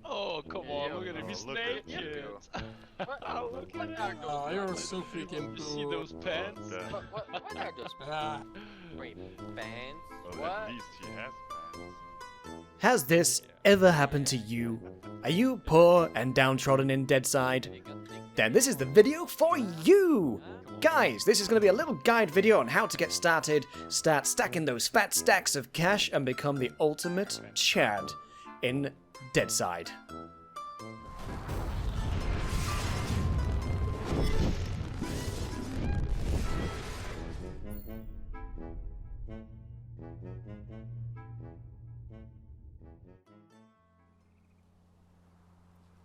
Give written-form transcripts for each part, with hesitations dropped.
Oh, come on, look at him, Oh, he's look at naked! you. Oh, look at him! Oh, you're so freaking You see cool. those pants? What What are those? Ah, Wait, fans? Well, What? at least he has pants. Has this ever happened to you? Are you poor and downtrodden in Deadside? Then this is the video for you! Guys, this is going to be a little guide video on how to get started, start stacking those fat stacks of cash and become the ultimate Chad in Deadside.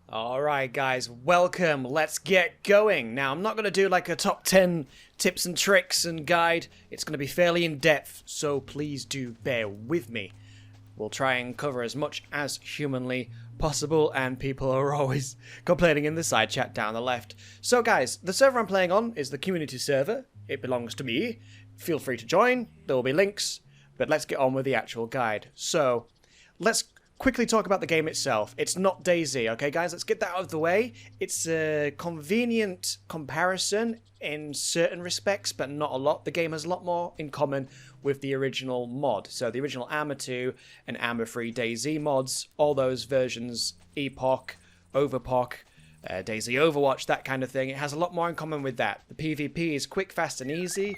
Alright guys, welcome, let's get going. Now I'm not going to do like a top 10 tips and tricks and guide, it's going to be fairly in depth, so please do bear with me. We'll try and cover as much as humanly possible, and people are always complaining in the side chat down the left. So guys, the server I'm playing on is the community server, it belongs to me, feel free to join, there will be links, but let's get on with the actual guide. So, let's quickly talk about the game itself. It's not DayZ, okay guys? Let's get that out of the way. It's a convenient comparison in certain respects, but not a lot. The game has a lot more in common with the original mod. So the original Arma 2 and Arma 3 DayZ mods, all those versions, Epoch, Overpoch, DayZ Overwatch, that kind of thing. It has a lot more in common with that. The PvP is quick, fast and easy.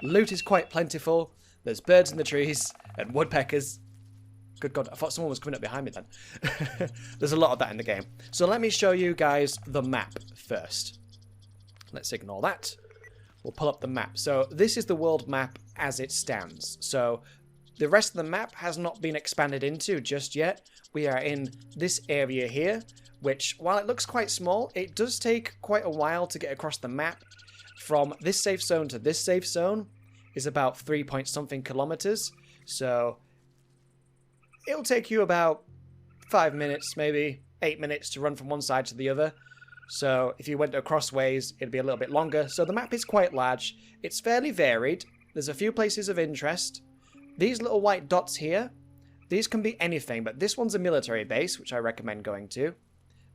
Loot is quite plentiful. There's birds in the trees and woodpeckers. Good God, I thought someone was coming up behind me then. There's a lot of that in the game. So let me show you guys the map first. Let's ignore that. We'll pull up the map. So this is the world map as it stands. So the rest of the map has not been expanded into just yet. We are in this area here, which while it looks quite small, it does take quite a while to get across the map. From this safe zone to this safe zone is about 3 point something kilometers. So it'll take you about 5 minutes, maybe 8 minutes to run from one side to the other. So if you went across ways, it'd be a little bit longer. So the map is quite large. It's fairly varied. There's a few places of interest. These little white dots here, these can be anything, but this one's a military base, which I recommend going to.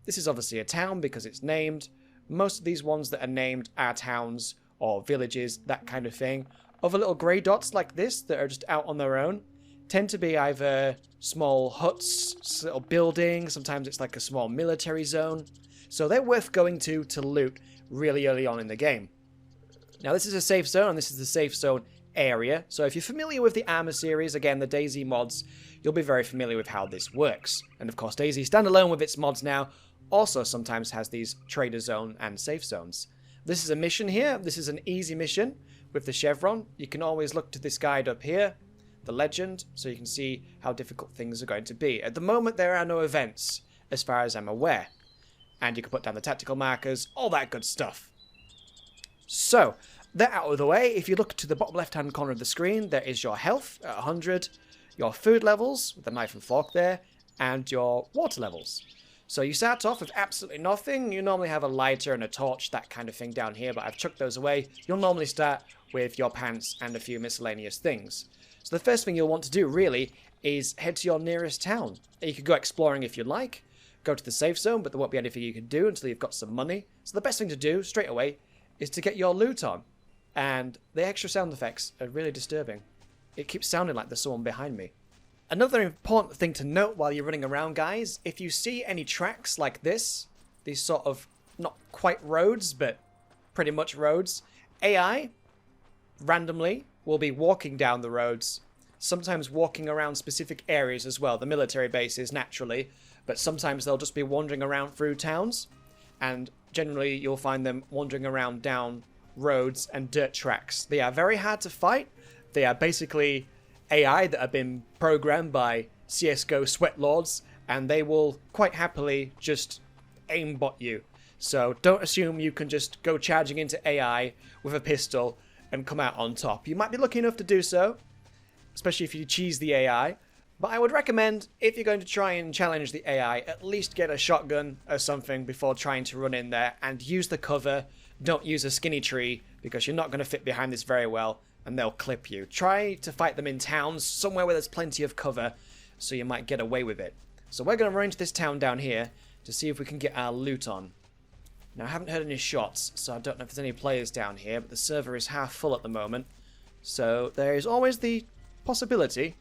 This is obviously a town because it's named. Most of these ones that are named are towns or villages, that kind of thing. Other little grey dots like this that are just out on their own tend to be either small huts, little buildings, sometimes it's like a small military zone. So they're worth going to loot really early on in the game. Now this is a safe zone, and this is the safe zone area. So if you're familiar with the Arma series, again the DayZ mods, you'll be very familiar with how this works. And of course DayZ standalone with its mods now also sometimes has these trader zone and safe zones. This is a mission here, this is an easy mission with the chevron. You can always look to this guide up here, the legend, so you can see how difficult things are going to be. At the moment there are no events as far as I'm aware, and you can put down the tactical markers, all that good stuff. So that out of the way, if you look to the bottom left hand corner of the screen, there is your health at 100, your food levels with the knife and fork there, and your water levels. So you start off with absolutely nothing. You normally have a lighter and a torch, that kind of thing down here, but I've chucked those away. You'll normally start with your pants and a few miscellaneous things. So the first thing you'll want to do, really, is head to your nearest town. You could go exploring if you like, go to the safe zone, but there won't be anything you can do until you've got some money. So the best thing to do, straight away, is to get your loot on. And the extra sound effects are really disturbing. It keeps sounding like there's someone behind me. Another important thing to note while you're running around, guys, if you see any tracks like this, these sort of, not quite roads, but pretty much roads, AI, randomly, will be walking down the roads, sometimes walking around specific areas as well, the military bases naturally, but sometimes they'll just be wandering around through towns, and generally you'll find them wandering around down roads and dirt tracks. They are very hard to fight. They are basically AI that have been programmed by CSGO sweat lords, and they will quite happily just aimbot you. So don't assume you can just go charging into AI with a pistol and come out on top. You might be lucky enough to do so, especially if you cheese the AI, but I would recommend, if you're going to try and challenge the AI, at least get a shotgun or something before trying to run in there, and use the cover. Don't use a skinny tree, because you're not going to fit behind this very well, and they'll clip you. Try to fight them in towns, somewhere where there's plenty of cover. so you might get away with it. So we're going to run into this town down here to see if we can get our loot on. Now, I haven't heard any shots, so I don't know if there's any players down here, but the server is half full at the moment. So there is always the possibility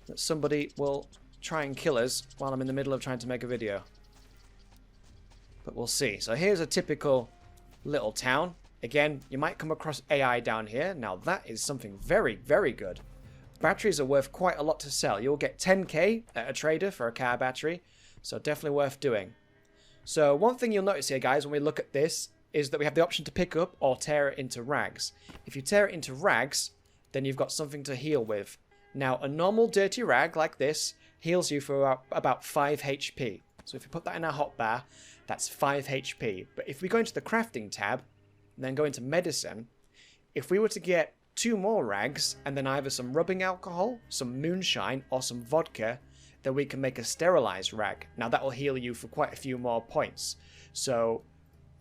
that somebody will try and kill us while I'm in the middle of trying to make a video. But we'll see. So here's a typical little town. Again, you might come across AI down here. Now that is something very, very good. Batteries are worth quite a lot to sell. You'll get 10k at a trader for a car battery, so definitely worth doing. So one thing you'll notice here, guys, when we look at this, is that we have the option to pick up or tear it into rags. If you tear it into rags, then you've got something to heal with. Now, a normal dirty rag like this heals you for about 5 HP. So if you put that in our hotbar, that's 5 HP. But if we go into the crafting tab, and then go into medicine, if we were to get 2 more rags, and then either some rubbing alcohol, some moonshine, or some vodka, then we can make a sterilized rag. Now that will heal you for quite a few more points. So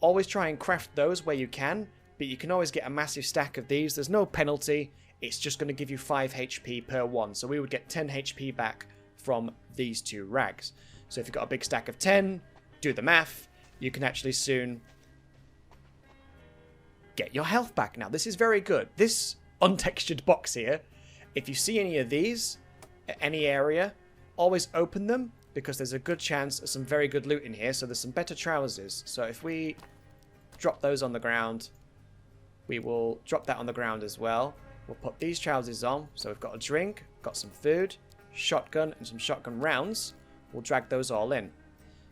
always try and craft those where you can, but you can always get a massive stack of these. There's no penalty. It's just going to give you 5 HP per one. So we would get 10 HP back from these 2 rags. So if you've got a big stack of 10, do the math, you can actually soon get your health back. Now this is very good. This untextured box here, if you see any of these at any area, always open them, because there's a good chance of some very good loot in here. So there's some better trousers. So if we drop those on the ground, we will drop that on the ground as well. We'll put these trousers on. So we've got a drink, got some food, shotgun, and some shotgun rounds. We'll drag those all in.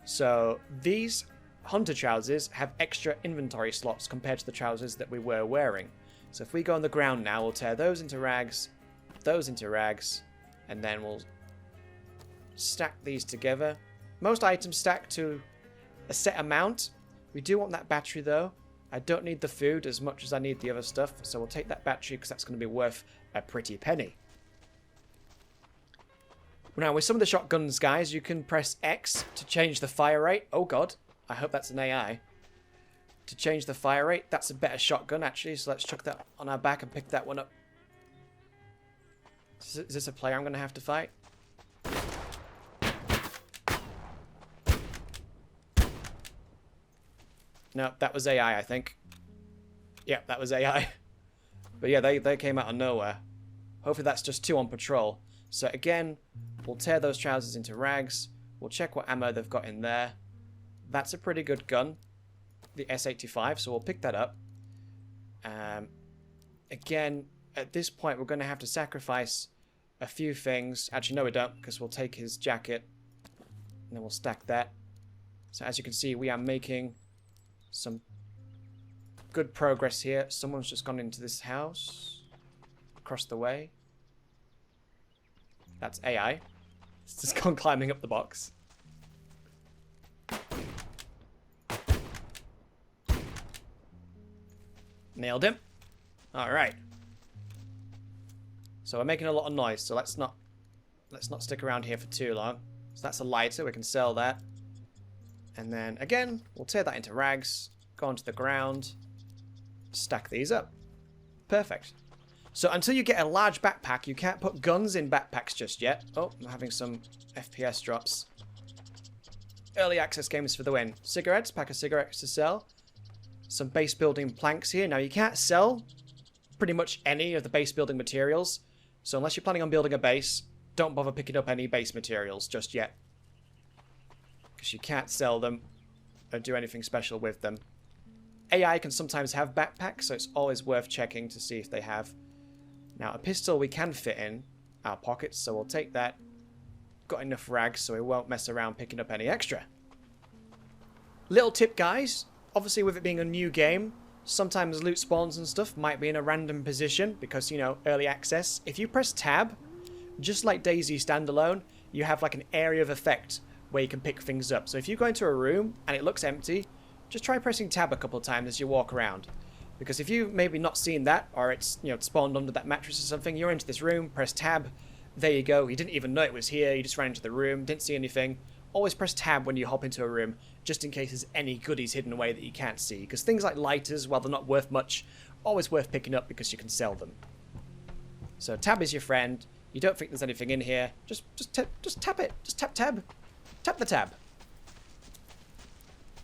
So these hunter trousers have extra inventory slots compared to the trousers that we were wearing. So if we go on the ground now, we'll tear those into rags, and then we'll stack these together. Most items stack to a set amount. We do want that battery though. I don't need the food as much as I need the other stuff, so we'll take that battery because that's going to be worth a pretty penny. Now with some of the shotguns, guys, you can press X to change the fire rate. Oh god, I hope that's an AI. To change the fire rate, that's a better shotgun actually, so let's chuck that on our back and pick that one up. Is this a player I'm going to have to fight? No, that was AI, I think. Yeah, that was AI. But yeah, they came out of nowhere. Hopefully that's just 2 on patrol. So again, we'll tear those trousers into rags. We'll check what ammo they've got in there. That's a pretty good gun, the S85, so we'll pick that up. Again, at this point, we're going to have to sacrifice a few things. Actually, no, we don't, because we'll take his jacket, and then we'll stack that. So as you can see, we are making some good progress here. Someone's just gone into this house across the way. That's AI. It's just gone climbing up the box. Nailed him. Alright. So we're making a lot of noise, so let's not stick around here for too long. So that's a lighter, we can sell that. And then again, we'll tear that into rags, go onto the ground, stack these up. Perfect. So until you get a large backpack, you can't put guns in backpacks just yet. Oh, I'm having some FPS drops. Early access games for the win. Cigarettes, pack of cigarettes to sell. Some base building planks here. Now you can't sell pretty much any of the base building materials. So unless you're planning on building a base, don't bother picking up any base materials just yet. Because you can't sell them or do anything special with them. AI can sometimes have backpacks, so it's always worth checking to see if they have. Now a pistol we can fit in our pockets, so we'll take that. Got enough rags so we won't mess around picking up any extra. Little tip, guys. Obviously with it being a new game, sometimes loot spawns and stuff might be in a random position because, you know, early access. If you press tab, just like DayZ standalone, you have like an area of effect where you can pick things up. So if you go into a room and it looks empty, just try pressing tab a couple of times as you walk around. Because if you've maybe not seen that, or it's, you know, spawned under that mattress or something, you're into this room, press tab, there you go. You didn't even know it was here, you just ran into the room, didn't see anything. Always press tab when you hop into a room, just in case there's any goodies hidden away that you can't see. Because things like lighters, while they're not worth much, always worth picking up because you can sell them. So tab is your friend. you don't think there's anything in here, just tap it. Just tap tab. Tap the tab.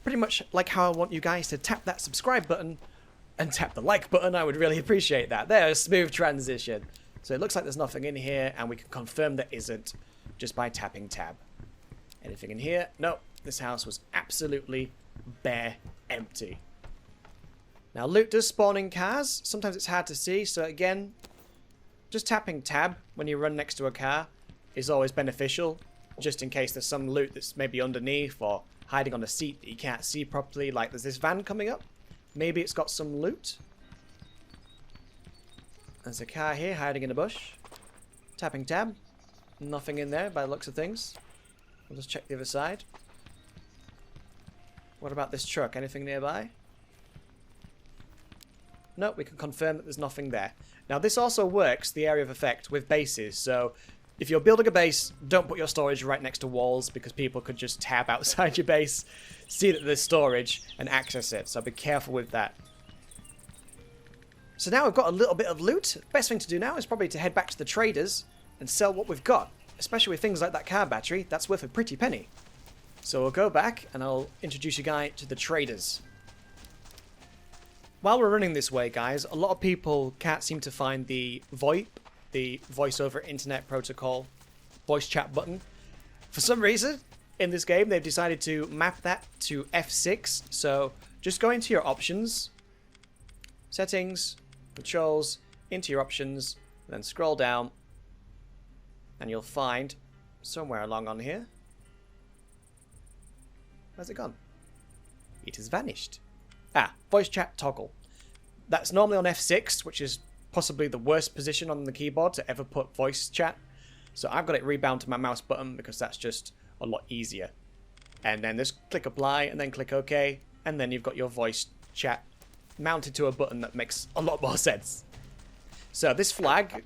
Pretty much like how I want you guys to tap that subscribe button and tap the like button. I would really appreciate that. There's a smooth transition. So it looks like there's nothing in here, and we can confirm there isn't just by tapping tab. Anything in here? Nope. This house was absolutely bare empty. Now, loot does spawn in cars. Sometimes it's hard to see, so again, just tapping tab when you run next to a car is always beneficial, just in case there's some loot that's maybe underneath or hiding on a seat that you can't see properly. Like there's this van coming up. Maybe it's got some loot. There's a car here hiding in a bush. Tapping tab. Nothing in there by the looks of things. We'll just check the other side. What about this truck? Anything nearby? No, we can confirm that there's nothing there. Now this also works, the area of effect, with bases. So if you're building a base, don't put your storage right next to walls because people could just tab outside your base, see that there's storage, and access it. So be careful with that. So now we've got a little bit of loot. Best thing to do now is probably to head back to the traders and sell what we've got. Especially with things like that car battery, that's worth a pretty penny. So we'll go back and I'll introduce you guys to the traders. While we're running this way, guys, a lot of people can't seem to find the VoIP, the Voice over Internet Protocol voice chat button. For some reason, in this game, they've decided to map that to F6. So just go into your options, settings, controls, into your options, and then scroll down, and you'll find somewhere along on here. Where's it gone? It has vanished. Ah, voice chat toggle. That's normally on F6, which is possibly the worst position on the keyboard to ever put voice chat. So I've got it rebound to my mouse button because that's just a lot easier. And then just click apply and then click OK. And then you've got your voice chat mounted to a button that makes a lot more sense. So this flag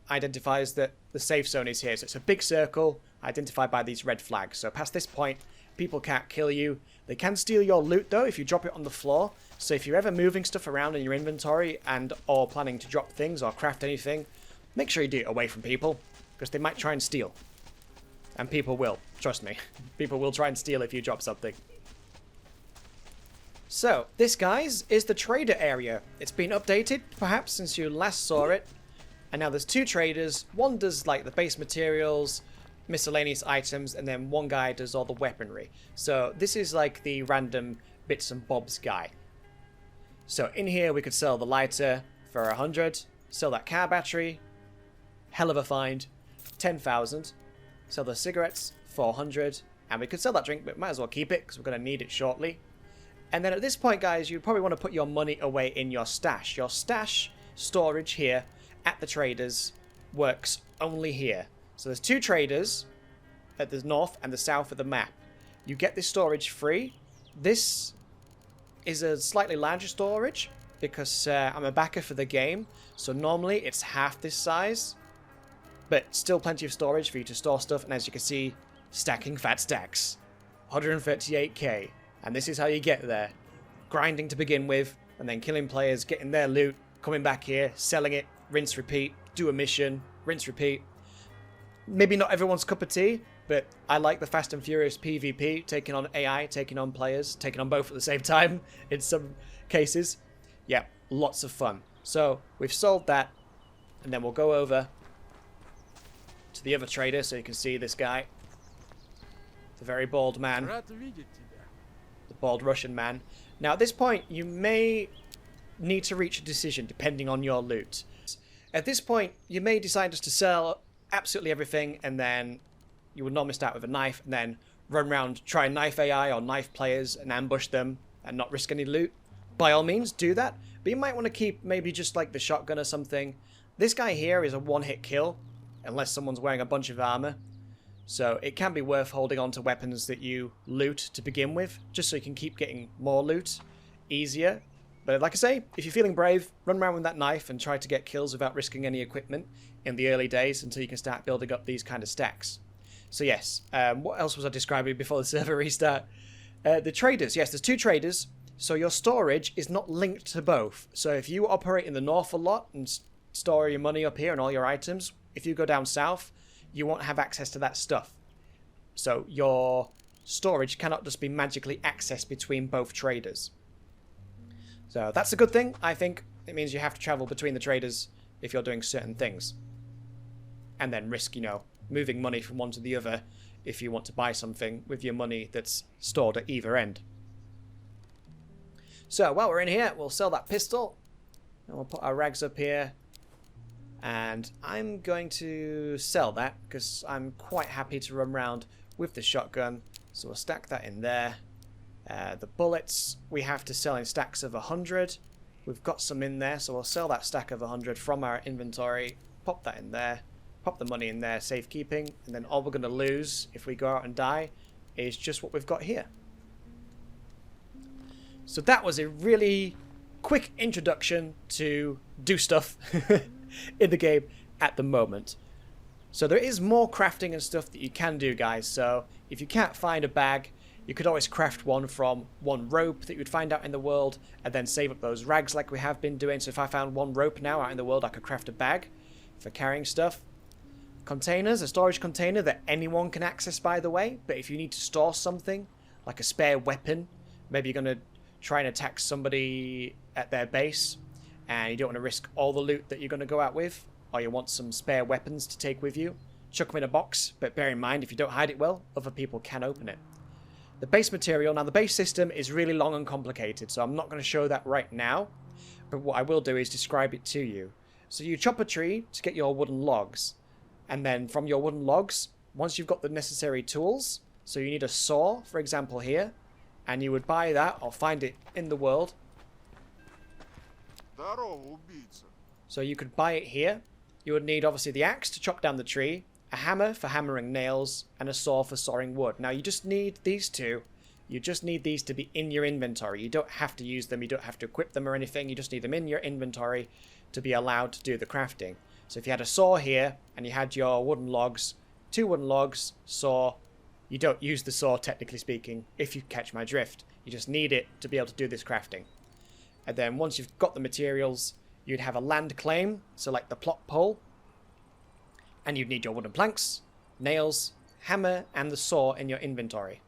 identifies that the safe zone is here. So it's a big circle identified by these red flags. So past this point, people can't kill you. They can steal your loot though if you drop it on the floor. So if you're ever moving stuff around in your inventory and or planning to drop things or craft anything, make sure you do it away from people because they might try and steal. And people will, trust me. People will try and steal if you drop something. So this, guys, is the trader area. It's been updated perhaps since you last saw it. And now there's two traders. One does like the base materials, miscellaneous items, and then one guy does all the weaponry. So this is like the random bits and bobs guy. So in here we could sell the lighter for 100, sell that car battery, hell of a find, 10,000, sell the cigarettes, 400, and we could sell that drink, but might as well keep it because we're going to need it shortly. And then at this point, guys, you probably want to put your money away in your stash. Your stash storage here at the traders works only here. So there's two traders at the north and the south of the map. You get this storage free. This is a slightly larger storage because I'm a backer for the game. So normally it's half this size, but still plenty of storage for you to store stuff. And as you can see, stacking fat stacks. 138k. And this is how you get there. Grinding to begin with, and then killing players, getting their loot, coming back here, selling it, rinse, repeat, do a mission, rinse, repeat. Maybe not everyone's cup of tea, but I like the Fast and Furious PvP, taking on AI, taking on players, taking on both at the same time in some cases. Yeah, lots of fun. So we've sold that, and then we'll go over to the other trader so you can see this guy. The very bald man. The bald Russian man. Now at this point, you may need to reach a decision depending on your loot. At this point, you may decide just to sell absolutely everything, and then you would normally start with a knife and then run around, try and knife AI or knife players and ambush them and not risk any loot. By all means, do that, but you might want to keep maybe just like the shotgun or something. This guy here is a one-hit kill, unless someone's wearing a bunch of armor. So it can be worth holding on to weapons that you loot to begin with, just so you can keep getting more loot easier. But like I say, if you're feeling brave, run around with that knife and try to get kills without risking any equipment in the early days until you can start building up these kind of stacks. So yes, what else was I describing before the server restart? The traders, yes, there's two traders, so your storage is not linked to both. So if you operate in the north a lot and store your money up here and all your items, if you go down south, you won't have access to that stuff. So your storage cannot just be magically accessed between both traders. So that's a good thing, I think. It means you have to travel between the traders if you're doing certain things. And then risk, you know, moving money from one to the other if you want to buy something with your money that's stored at either end. So while we're in here, we'll sell that pistol. And we'll put our rags up here. And I'm going to sell that because I'm quite happy to run around with the shotgun. So we'll stack that in there. The bullets we have to sell in stacks of 100. We've got some in there, so we'll sell that stack of 100 from our inventory. Pop that in there. Pop the money in there, safekeeping. And then all we're going to lose if we go out and die is just what we've got here. So that was a really quick introduction to do stuff in the game at the moment. So there is more crafting and stuff that you can do, guys. So if you can't find a bag, you could always craft one from one rope that you would find out in the world and then save up those rags like we have been doing. So if I found one rope now out in the world, I could craft a bag for carrying stuff. Containers, a storage container that anyone can access, by the way. But if you need to store something, like a spare weapon, maybe you're going to try and attack somebody at their base and you don't want to risk all the loot that you're going to go out with, or you want some spare weapons to take with you, chuck them in a box, but bear in mind if you don't hide it well, other people can open it. The base material, now the base system is really long and complicated, so I'm not going to show that right now, but what I will do is describe it to you. So you chop a tree to get your wooden logs, and then from your wooden logs, once you've got the necessary tools, so you need a saw, for example here, and you would buy that or find it in the world. So you could buy it here. You would need obviously the axe to chop down the tree, a hammer for hammering nails, and a saw for sawing wood. Now you just need these two. You just need these to be in your inventory. You don't have to use them. You don't have to equip them or anything. You just need them in your inventory to be allowed to do the crafting. So if you had a saw here and you had your wooden logs, 2 wooden logs, saw, you don't use the saw technically speaking, if you catch my drift. You just need it to be able to do this crafting. And then once you've got the materials, you'd have a land claim, so like the plot pole. And you'd need your wooden planks, nails, hammer, and the saw in your inventory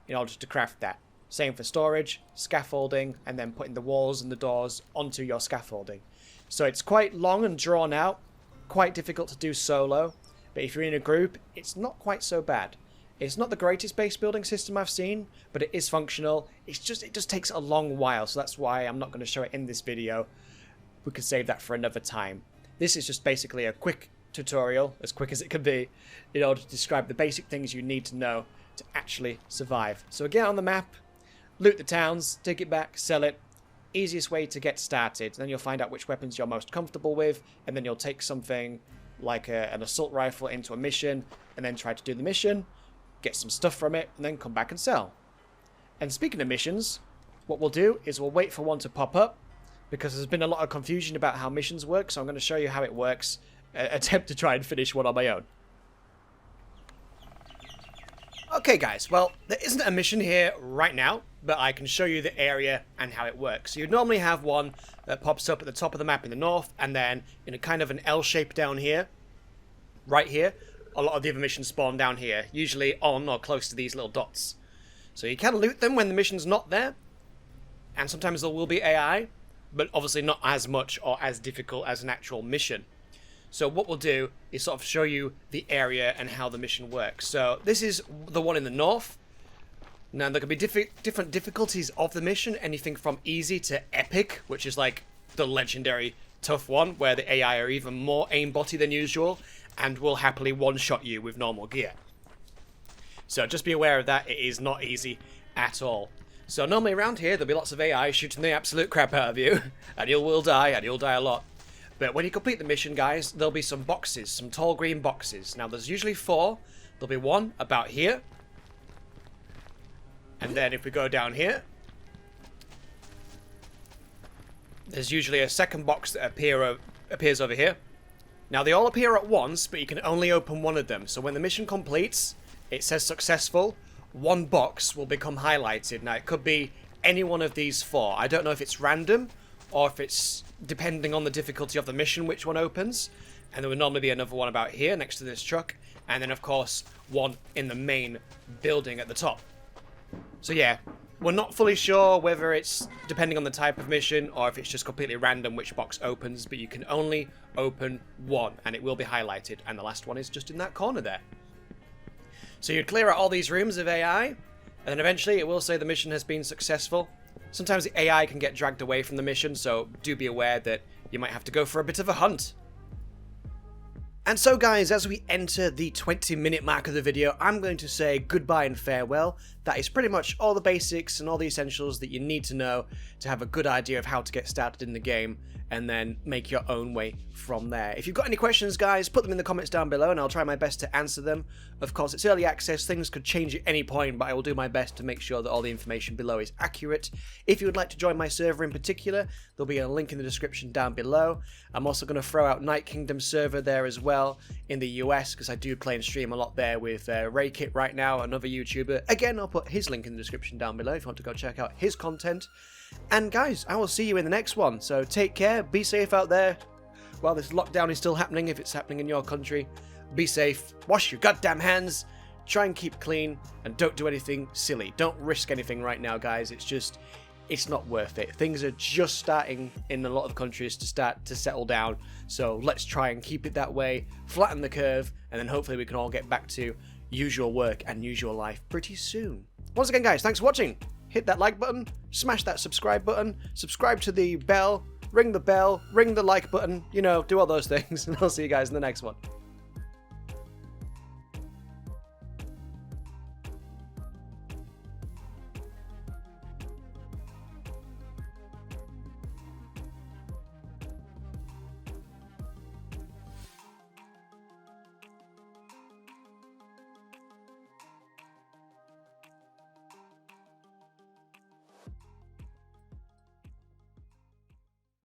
in order to craft that. Same for storage, scaffolding, and then putting the walls and the doors onto your scaffolding. So it's quite long and drawn out, quite difficult to do solo, but if you're in a group, it's not quite so bad. It's not the greatest base building system I've seen, but it is functional. It just takes a long while, so that's why I'm not going to show it in this video. We could save that for another time. This is just basically a quick tutorial, as quick as it can be, in order to describe the basic things you need to know to actually survive. So again, on the map, loot the towns, take it back, sell it. Easiest way to get started. Then you'll find out which weapons you're most comfortable with, and then you'll take something like an assault rifle into a mission, and then try to do the mission, get some stuff from it, and then come back and sell. And speaking of missions, what we'll do is we'll wait for one to pop up, because there's been a lot of confusion about how missions work, so I'm going to show you how it works, attempt to try and finish one on my own. Okay guys, well, there isn't a mission here right now, but I can show you the area and how it works. So you'd normally have one that pops up at the top of the map in the north, and then in a kind of an L shape down here, right here. A lot of the other missions spawn down here, usually on or close to these little dots. So you can loot them when the mission's not there, and sometimes there will be AI, but obviously not as much or as difficult as an actual mission. So what we'll do is sort of show you the area and how the mission works. So this is the one in the north. Now there can be different difficulties of the mission, anything from easy to epic, which is like the legendary tough one, where the AI are even more aimbotty than usual, and will happily one-shot you with normal gear. So just be aware of that, it is not easy at all. So normally around here there'll be lots of AI shooting the absolute crap out of you, and you will die, and you'll die a lot. But when you complete the mission, guys, there'll be some boxes, some tall green boxes. Now there's usually 4, there'll be one about here. And then if we go down here, there's usually a second box that appears over here. Now they all appear at once, but you can only open one of them. So when the mission completes, it says successful, one box will become highlighted. Now it could be any one of these 4. I don't know if it's random or if it's depending on the difficulty of the mission which one opens. And there would normally be another one about here next to this truck. And then, of course, one in the main building at the top. So yeah, we're not fully sure whether it's depending on the type of mission or if it's just completely random which box opens, but you can only open one and it will be highlighted, and the last one is just in that corner there. So you'd clear out all these rooms of AI, and then eventually it will say the mission has been successful. Sometimes the AI can get dragged away from the mission, so do be aware that you might have to go for a bit of a hunt. And so guys, as we enter the 20-minute mark of the video, I'm going to say goodbye and farewell. That is pretty much all the basics and all the essentials that you need to know to have a good idea of how to get started in the game, and then make your own way from there. If you've got any questions, guys, put them in the comments down below and I'll try my best to answer them. Of course, it's early access, things could change at any point, but I will do my best to make sure that all the information below is accurate. If you would like to join my server in particular, there'll be a link in the description down below. I'm also going to throw out NightKingdoms server there as well in the US, because I do play and stream a lot there with RayKit right now, another YouTuber. Again, I'll put his link in the description down below if you want to go check out his content. And guys, I will see you in the next one, so take care, be safe out there while this lockdown is still happening, if it's happening in your country. Be safe, wash your goddamn hands, try and keep clean, and don't do anything silly. Don't risk anything right now, guys. It's not worth it. Things are just starting in a lot of countries to start to settle down, so let's try and keep it that way, flatten the curve, and then hopefully we can all get back to usual work and usual life pretty soon. Once again, guys, thanks for watching. Hit that like button, smash that subscribe button, subscribe to the bell, ring the like button, you know, do all those things, and I'll see you guys in the next one.